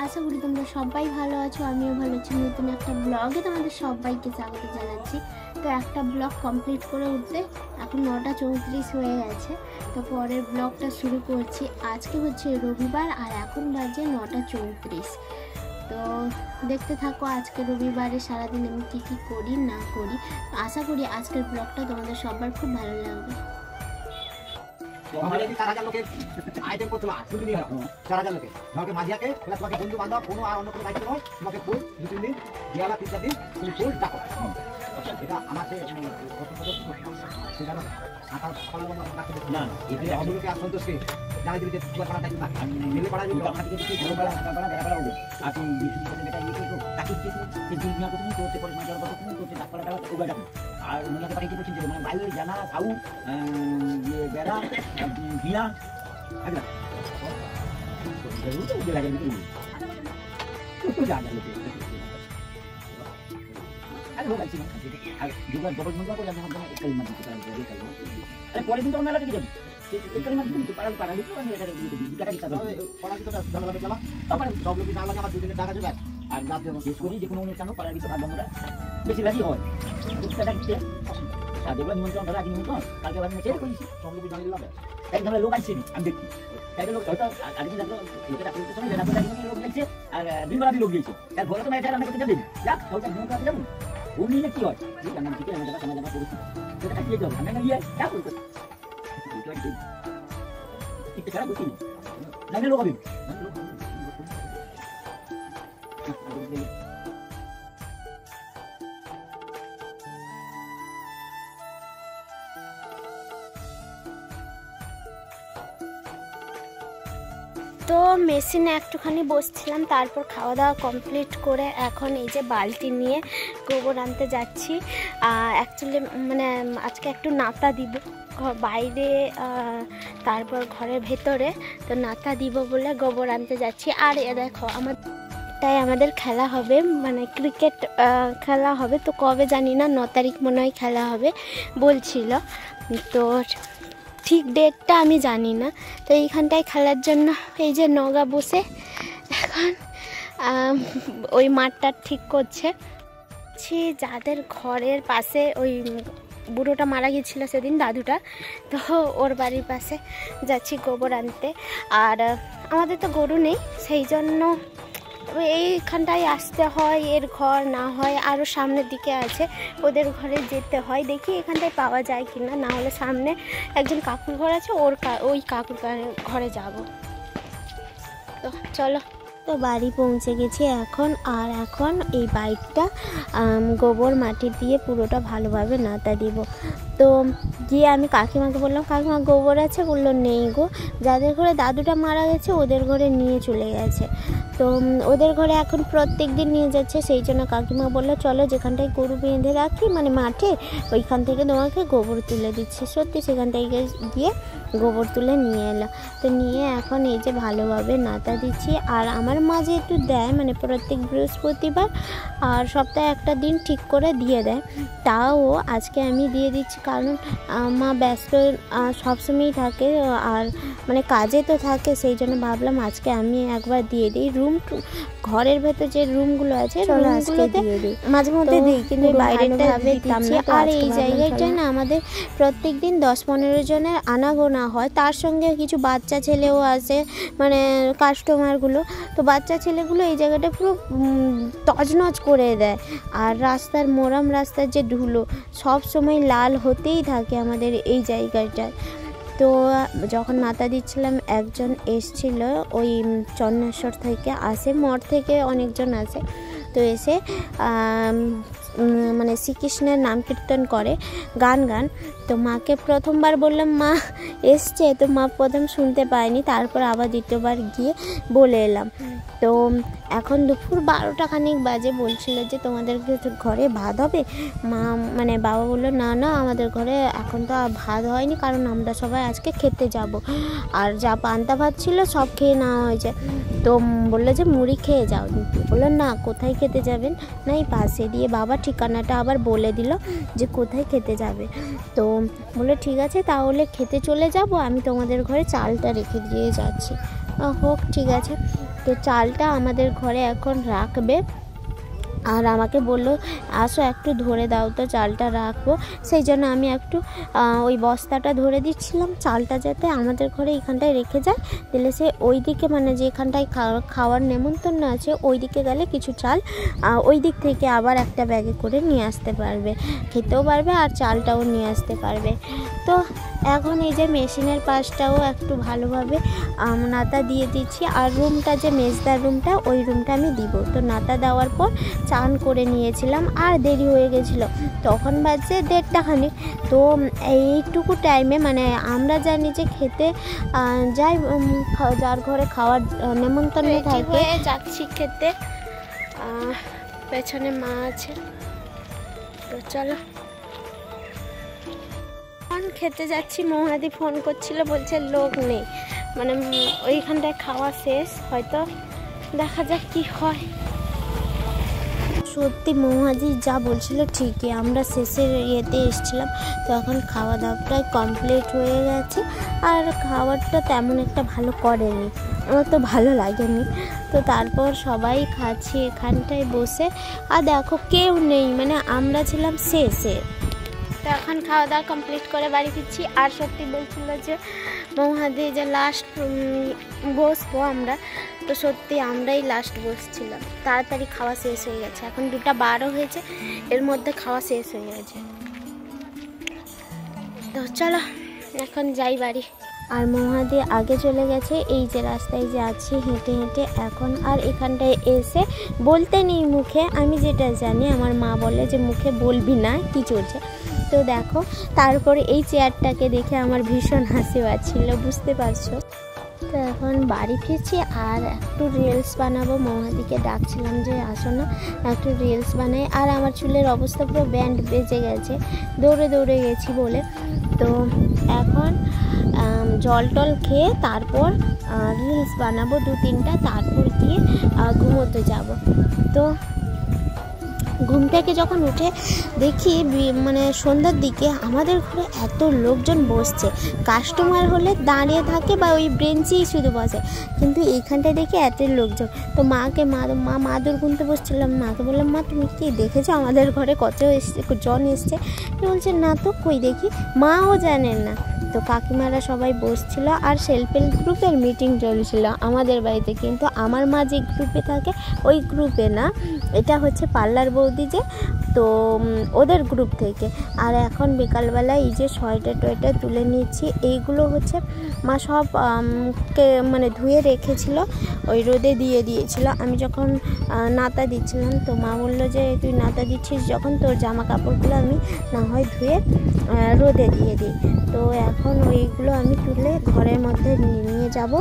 আশা করি তোমরা সবাই ভালো আছো, আমিও ভালো আছি। নতুন একটা ব্লগে তোমাদের সবাইকে স্বাগত জানাচ্ছি। তো একটা ব্লগ কমপ্লিট করে উঠতে এখন 9:34 হয়ে গেছে। তো পরের ব্লগটা শুরু করছি। আজকে হচ্ছে রবিবার আর এখন বাজে 9:34। তো দেখতে থাকো আজকে রবিবারে সারাদিন আমি কী কী করি না করি। আশা করি আজকের ব্লগটা তোমাদের সবার খুব ভালো লাগবে। আমাদের 4000 লোকের আইটেম করতে হবে 4000 লোকের তোমাকে মাঝিয়াকে তোমাকে বন্ধু বান্ধব কোনো আর অন্য কোনো দায়িত্ব নয়। তোমাকে ফুল 2-3 দিন দিয়ালা 3-4 দিন তুমি ফুল ডাকো। এটা আমাদের না এতে অবলোকে আর সন্তোষকে জানাই দিতে তোমার পাড়া দায়িত্ব থাকে মিলে পাড়া যদি আপনার থেকে কিছু বড় পাড়া দেখা হবে আর তুমি বিশুদ্ধ করে এটা ইয়ে করো তাকে কিছু যে দুনিয়া কথা তুমি করতে পারি মাঝার কথা তুমি করতে ডাক পাড়া ওগা ডাকো আর দুনিয়াতে পারি কি বলছিস মানে বাইরে জানা সাউ ये बेरा बिया अगला जरूर तो लगा नहीं तो जा जा लोग अरे वो ऐसी ना जुगाड़ डबल मुंडा को जाने हम एक कलमा की तरह ये कलमा अरे परे दिन तो मेला के जब एक कलमा की पारा लिखो আমি এটা বিকাটা দিতে হবে পড়া কি তো ভালো ভাবে চালা তারপর সব লোক জানা লাগে আমার দুদিনের টাকা জোগাড় আর রাত যখন শেষ করি যে কোনো অনুষ্ঠান পারা কিছু কাজ বন্ধরা বেশি লাগি হয় এটা দিতে আর দেখো নিমন্ত্রণ ধরা আজ নিমন্ত্রণ কালকে বাদ মেসে কইছি সব লোক জানিয়ে লাভ এক ধরনের লোক আইছে আমি দেখি তাই লোক হয়তো আজকে দেখো লোকেরা করতে সময় যেটা বলে একজন লোক দেখছে আর দুইবার লোক গিয়েছে তার ঘরে তো না এটা রান্না করতে যাবেন যাক ওটা নিমন্ত্রণ করতে যাবেন উনি কি হয় এই রান্না ঠিক আছে আমরা সমাজ আমরা করেছি সেটা কি হবে আমরা গিয়ে যা করতে ঠিক আছে বুঝি না লোক হবে তো মেশিনে একটুখানি বসছিলাম, তারপর খাওয়া দাওয়া কমপ্লিট করে এখন এই যে বালতি নিয়ে গোবর আনতে যাচ্ছি। অ্যাকচুয়ালি মানে আজকে একটু নাতা দিব বাইরে, তারপর ঘরের ভেতরে তো নাতা দিব বলে গোবর আনতে যাচ্ছি। আর এ দেখো আমাদের খেলা হবে, মানে ক্রিকেট খেলা হবে। তো কবে জানি না, 9 তারিখ মনে হয় খেলা হবে বলছিল। তো ঠিক ডেটটা আমি জানি না। তো এইখানটায় খেলার জন্য এই যে নগা বসে এখন ওই মাঠটা ঠিক করছে। যাদের ঘরের পাশে ওই বুড়োটা মারা গিয়েছিল সেদিন, দাদুটা, তো ওর বাড়ির পাশে যাচ্ছি গোবর আনতে। আর আমাদের তো গরু নেই, সেই জন্য এইখানটায় আসতে হয়। এর ঘর না হয় আরও সামনের দিকে আছে, ওদের ঘরে যেতে হয়। দেখি এখানটায় পাওয়া যায় কি না, না হলে সামনে একজন কাকুর ঘর আছে, ওই কাকুর ঘরে যাব। তো চলো, তো বাড়ি পৌঁছে গেছি এখন। আর এখন এই বাইকটা গোবর মাটি দিয়ে পুরোটা ভালোভাবে নাতা দিব। তো গিয়ে আমি কাকিমাকে বললাম, কাকিমা গোবর আছে? বললো নেই গো, যাদের ঘরে দাদুটা মারা গেছে ওদের ঘরে নিয়ে চলে গেছে। তো ওদের ঘরে এখন প্রত্যেক দিন নিয়ে যাচ্ছে, সেই জন্য কাকিমা বললো চলো যেখানটায় গরু বেঁধে রাখি মানে মাঠে, ওইখান থেকে তোমাকে গোবর তুলে দিচ্ছি। সত্যি সেখান থেকে গিয়ে গোবর তুলে নিয়ে এলো। তো নিয়ে এখন এই যে ভালোভাবে নাতা দিচ্ছি। আর আমার মা যেহেতু দেয় মানে প্রত্যেক বৃহস্পতিবার আর সপ্তাহে একটা দিন ঠিক করে দিয়ে দেয়, তাও আজকে আমি দিয়ে দিচ্ছি। কারণ মা ব্যস্ত সবসময়ই থাকে আর মানে কাজে তো থাকে, সেই জন্য ভাবলাম আজকে আমি একবার দিয়ে দিই। ঘরের ভেতর যে রুমগুলো আছে রুমগুলোতে মাঝে মধ্যে দিই, কিন্তু বাইরেটা দিতাম না। আর এই জায়গাটায় না আমাদের প্রত্যেক দিন 10-15 জনের আনাগোনা হয়, তার সঙ্গে কিছু বাচ্চা ছেলেও আসে মানে কাস্টমারগুলো। তো বাচ্চা ছেলেগুলো এই জায়গাটা পুরো তছনছ করে দেয়। আর রাস্তার মোরাম রাস্তার যে ধুলো সব সময় লাল হতেই থাকে আমাদের এই জায়গাটায়। তো যখন নাতা দিচ্ছিলাম একজন এসছিল ওই চন্নেশ্বর থেকে আসে, মঠ থেকে অনেকজন আসে। তো এসে মানে শ্রীকৃষ্ণের নাম কীর্তন করে, গান। তো মাকে প্রথমবার বললাম মা এসছে, তো মা প্রথম শুনতে পায়নি, তারপর আবার দ্বিতীয়বার গিয়ে বলে এলাম। তো এখন দুপুর 12টা খানিক বাজে, বলছিল যে তোমাদের ঘরে ভাত হবে? মা মানে বাবা বললো না আমাদের ঘরে এখন তো ভাত হয়নি, কারণ আমরা সবাই আজকে খেতে যাব। আর যা পান্তা ভাত ছিল সব খেয়ে নেওয়া হয়েছে। তো বললো যে মুড়ি খেয়ে যাও। বললো না, কোথায় খেতে যাবেন? না এই পাশে দিয়ে। বাবা ঠিকানাটা আবার বলে দিল যে কোথায় খেতে যাবে। তো বললো ঠিক আছে তাহলে খেতে চলে যাব, আমি তোমাদের ঘরে চালটা রেখে দিয়ে যাচ্ছি। হোক ঠিক আছে। তো চালটা আমাদের ঘরে এখন রাখবে, আর আমাকে বললো আসো একটু ধরে দাও তো চালটা রাখবো। সেই জন্য আমি একটু ওই বস্তাটা ধরে দিচ্ছিলাম, চালটা যাতে আমাদের ঘরে এখানটায় রেখে যায়, দিলে সে ওই দিকে মানে যেখানটায় খাওয়ার নেমন্তন্ন আছে ওই দিকে গেলে কিছু চাল ওই দিক থেকে আবার একটা ব্যাগে করে নিয়ে আসতে পারবে, খেতেও পারবে আর চালটাও নিয়ে আসতে পারবে। তো এখন এই যে মেশিনের পাশটাও একটু ভালোভাবে নাতা দিয়ে দিচ্ছি, আর রুমটা যে মেজদার রুমটা ওই রুমটা আমি দিব। তো নাতা দেওয়ার পর চান করে নিয়েছিলাম আর দেরি হয়ে গেছিলো, তখন বাজছে 1:30 খানিক। তো এইটুকু টাইমে মানে আমরা জানি যে খেতে যাই যার ঘরে খাওয়ার নেমন্তন্ন থাকে যাচ্ছি খেতে, পেছনে মা আছে। তো চলো খেতে যাচ্ছি। মহাদি ফোন করছিল, বলছে লোক নেই, মানে ওইখানটায় খাওয়া শেষ, হয়তো দেখা যাক কি হয়। সত্যি মহাজি যা বলছিল ঠিকই, আমরা শেষের ইয়েতে এসেছিলাম, তো এখন খাওয়া দাওয়াটাই কমপ্লিট হয়ে গেছে। আর খাবারটা তেমন একটা ভালো করেনি, আমার তো ভালো লাগেনি। তো তারপর সবাই খাচ্ছি এখানটায় বসে, আর দেখো কেউ নেই, মানে আমরা ছিলাম শেষে। তো এখন খাওয়া দাওয়া কমপ্লিট করে বাড়ি ফিরছি। আর সত্যি বলছিল যে মহাদি যে লাস্ট বসবো আমরা, তো সত্যি আমরাই লাস্ট বসছিলাম। তাড়াতাড়ি খাওয়া শেষ হয়ে গেছে, এখন 2:12 হয়েছে, এর মধ্যে খাওয়া শেষ হয়ে গেছে। তো চলো এখন যাই বাড়ি। আর মহাদি আগে চলে গেছে, এই যে রাস্তায় যে আছি হেঁটে হেঁটে এখন। আর এখানটায় এসে বলতে নেই মুখে, আমি যেটা জানি আমার মা বলে যে মুখে বলবি না কি চলছে। তো দেখো তারপরে এই চেয়ারটাকে দেখে আমার ভীষণ হাসি পাচ্ছিল, বুঝতে পারছো। তো এখন বাড়ি ফিরছি আর একটু রিলস বানাবো, মহাদিকে ডাকছিলাম যে আসো না একটু রিলস বানাই। আর আমার চুলের অবস্থা পুরো ব্যান্ড বেজে গেছে, দৌড়ে দৌড়ে গেছি বলে। তো এখন জল টল খেয়ে তারপর রিলস বানাবো 2-3টা, তারপর গিয়ে ঘুমোতে যাব। তো ঘুম থেকে যখন উঠে দেখি মানে সন্ধ্যার দিকে আমাদের ঘরে এত লোকজন বসছে, কাস্টমার হলে দাঁড়িয়ে থাকে বা ওই ব্রেঞ্চেই শুধু বসে, কিন্তু এইখানটায় দেখি এত লোকজন। তো মা মাদুর গুনতে বসছিলাম, মাকে বললাম মা তুমি কি দেখেছো আমাদের ঘরে কত জন এসছে? বলছে না তো, কই দেখি, মাও জানেন না। তো কাকিমারা সবাই বসছিল আর সেলফ হেল্প গ্রুপের মিটিং চলছিল আমাদের বাড়িতে, কিন্তু আমার মা যে গ্রুপে থাকে ওই গ্রুপে না, এটা হচ্ছে পার্লার বৌদি যে, তো ওদের গ্রুপ থেকে। আর এখন বিকালবেলা এই যে সোয়েটার টোয়েটার তুলে নিচ্ছি, এইগুলো হচ্ছে মা সব মানে ধুয়ে রেখেছিল, ওই রোদে দিয়ে দিয়েছিল। আমি যখন নাতা দিচ্ছিলাম তো মা বললো যে তুই নাতা দিচ্ছিস যখন, তোর জামা কাপড়গুলো আমি না হয় ধুয়ে রোদে দিয়ে দিই। তো এখন ওইগুলো আমি তুলে ঘরের মধ্যে নিয়ে যাব।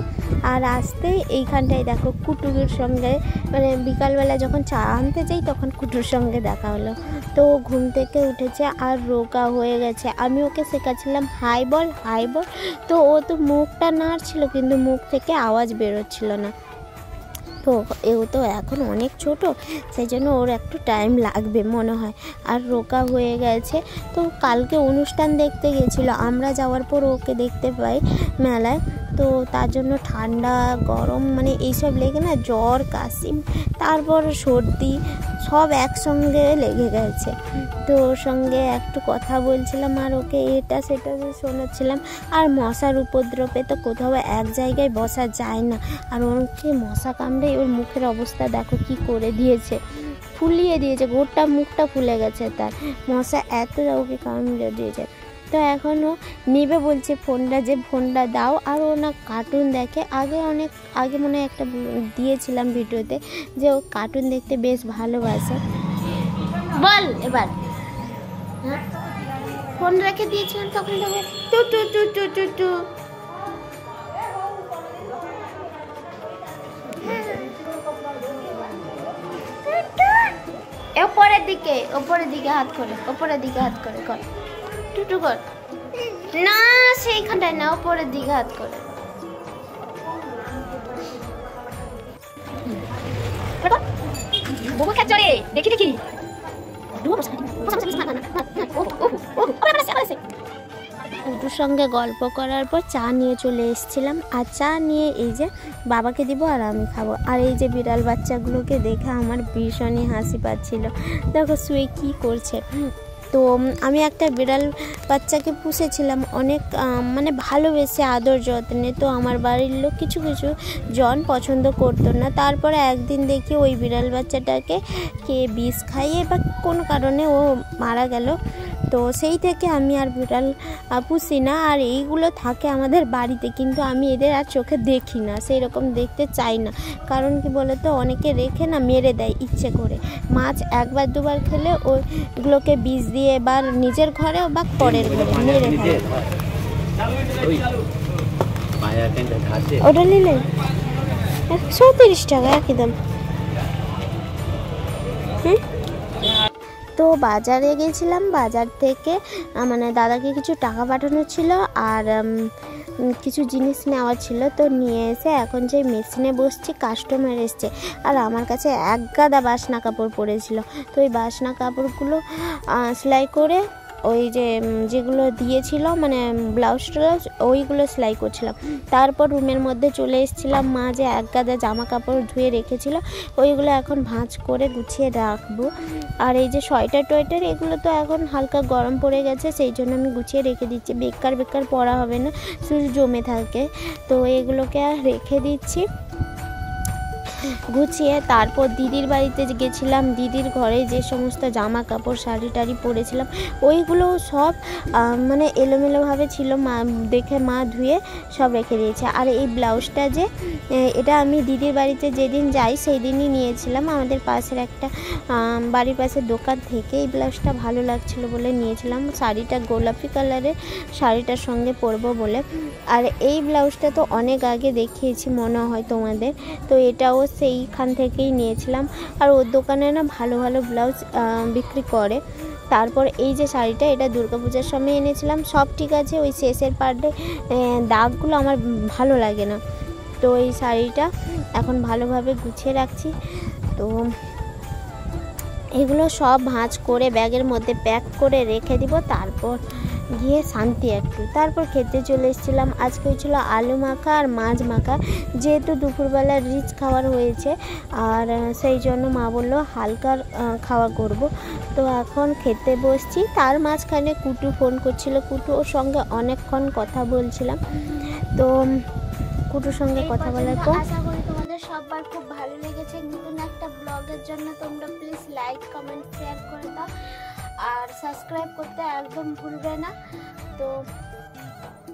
আর আসতে এইখানটায় দেখো কুটুর সঙ্গে, মানে বিকালবেলা যখন চা আনতে যাই তখন কুটুর সঙ্গে দেখা হলো। তো ঘুম থেকে উঠেছে আর রোগা হয়ে গেছে, আমি ওকে শেখাচ্ছিলাম হাই বল হাই বল, তো ও তো মুখটা নাড়ছিল কিন্তু মুখ থেকে আওয়াজ বেরোচ্ছিল না। তো ও তো এখন অনেক ছোট, সেই জন্য ওর একটু টাইম লাগবে মনে হয়। আর রোগা হয়ে গেছে। তো কালকে অনুষ্ঠান দেখতে গেছিলো, আমরা যাওয়ার পর ওকে দেখতে পাই মেলায়। তো তার জন্য ঠান্ডা গরম মানে এইসব লেগে না জ্বর কাশি তারপর সর্দি সব একসঙ্গে লেগে গেছে। তো ওর সঙ্গে একটু কথা বলছিলাম আর ওকে এটা সেটা শোনাচ্ছিলাম। আর মশার উপদ্রবে তো কোথাও এক জায়গায় বসা যায় না, আর ওকে মশা কামড়ে ওর মুখের অবস্থা দেখো কি করে দিয়েছে, ফুলিয়ে দিয়েছে, গোটা মুখটা ফুলে গেছে তার, মশা এত ওকে কামড়ে দিয়েছে। তো এখনও নেবে বলছে ফোনটা, যে ফোনটা দাও। আর ও না কার্টুন দেখে, অনেক আগে মনে হয় একটা দিয়েছিলাম ভিডিওতে যে ও কার্টুন দেখতে বেশ ভালোবাসে। বল এবার, হ্যাঁ ফোন রেখে দিয়েছিলাম তখন দেখো টু টু টু টু টু টু। ওপরের দিকে হাত করে কর টুটু কর না, সেইখানটায় না, ওপরের দিকে হাত করে। দেখি কুটুর সঙ্গে গল্প করার পর চা নিয়ে চলে এসেছিলাম। আর চা নিয়ে এই যে বাবাকে দিব আর আমি খাবো। আর এই যে বিড়াল বাচ্চাগুলোকে দেখে আমার ভীষণই হাসি পাচ্ছিল, দেখো শুয়ে কী করছে। তো আমি একটা বিড়াল বাচ্চাকে পুষেছিলাম অনেক মানে ভালোবেসে আদর যত্নে। তো আমার বাড়ির লোক কিছু কিছু জন পছন্দ করতো না। তারপরে একদিন দেখি ওই বিড়াল বাচ্চাটাকে কে বিষ খাইয়ে বা কোনো কারণে ও মারা গেল। তো সেই থেকে আমি আর বিড়াল পুষি না। আর এইগুলো থাকে আমাদের বাড়িতে, কিন্তু আমি এদের আর চোখে দেখি না, সেই রকম দেখতে চাই না। কারণ কি বলে তো, অনেকে রেখে না মেরে দেয় ইচ্ছে করে। মাছ একবার দুবার খেলে ওইগুলোকে বিষ দিয়ে বা নিজের ঘরে বা পরের ঘরে মেরে ফেলে। ওটা নিলে 130 টাকা একই দাম। তো বাজারে গেছিলাম, বাজার থেকে মানে দাদাকে কিছু টাকা পাঠানো ছিল আর কিছু জিনিস নেওয়া ছিল। তো নিয়ে এসে এখন যে মেশিনে বসছি, কাস্টমার এসছে আর আমার কাছে এক গাদা বাসনা কাপড় পড়েছিল। তো ওই বাসনা কাপড়গুলো সেলাই করে ওই যেগুলো দিয়েছিল মানে ব্লাউজ ট্লাউজ ওইগুলো সেলাই করছিলাম। তারপর রুমের মধ্যে চলে এসেছিলাম। মা যে এক গাদা জামা কাপড় ধুয়ে রেখেছিল ওইগুলো এখন ভাঁজ করে গুছিয়ে রাখবো। আর এই যে সোয়েটার টোয়েটার এগুলো তো এখন হালকা গরম পড়ে গেছে, সেই জন্য আমি গুছিয়ে রেখে দিচ্ছি। বেকার পরা হবে না, শুধু জমে থাকে। তো এগুলোকে আর রেখে দিচ্ছি গুছিয়ে। তারপর দিদির বাড়িতে গেছিলাম, দিদির ঘরে যে সমস্ত জামা কাপড় শাড়ি টাড়ি পরেছিলাম ওইগুলো সব মানে এলোমেলোভাবে ছিল, মা দেখে মা ধুয়ে সব রেখে দিয়েছে। আর এই ব্লাউজটা যে এটা আমি দিদির বাড়িতে যেদিন যাই সেই দিনই নিয়েছিলাম, আমাদের পাশের একটা বাড়ির পাশের দোকান থেকে। এই ব্লাউজটা ভালো লাগছিলো বলে নিয়েছিলাম, শাড়িটা গোলাপি কালারের, শাড়িটার সঙ্গে পরবো বলে। আর এই ব্লাউজটা তো অনেক আগে দেখিয়েছি মনে হয় তোমাদের, তো এটাও সেইখান থেকেই নিয়েছিলাম। আর ওর দোকানে না ভালো ভালো ব্লাউজ বিক্রি করে। তারপর এই যে শাড়িটা, এটা দুর্গাপূজার সময় এনেছিলাম। সব ঠিক আছে, ওই শেষের পার্টে দাগগুলো আমার ভালো লাগে না। তো এই শাড়িটা এখন ভালোভাবে গুছিয়ে রাখছি। তো এগুলো সব ভাঁজ করে ব্যাগের মধ্যে প্যাক করে রেখে দিব, তারপর গিয়ে শান্তি একটু। তারপর খেতে চলে এসেছিলাম। আজকে হয়েছিল আলু মাখা আর মাছ মাখা, যেহেতু দুপুরবেলা রিচ খাওয়ার হয়েছে আর সেই জন্য মা বললো হালকা খাওয়া করব। তো এখন খেতে বসছি। তার মাঝখানে কুটু ফোন করছিল, কুটু ওর সঙ্গে অনেকক্ষণ কথা বলছিলাম। তো কুটুর সঙ্গে কথা বলার পর আশা করি তোমাদের সবার খুব ভালো লেগেছে। নতুন একটা ব্লগের জন্য তোমরা প্লিজ লাইক কমেন্ট শেয়ার করে দাও আর সাবস্ক্রাইব করতে একদম ভুলবে না। তো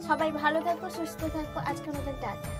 সবাই ভালো থাকো, সুস্থ থাকো। আজকের মতো টাটা।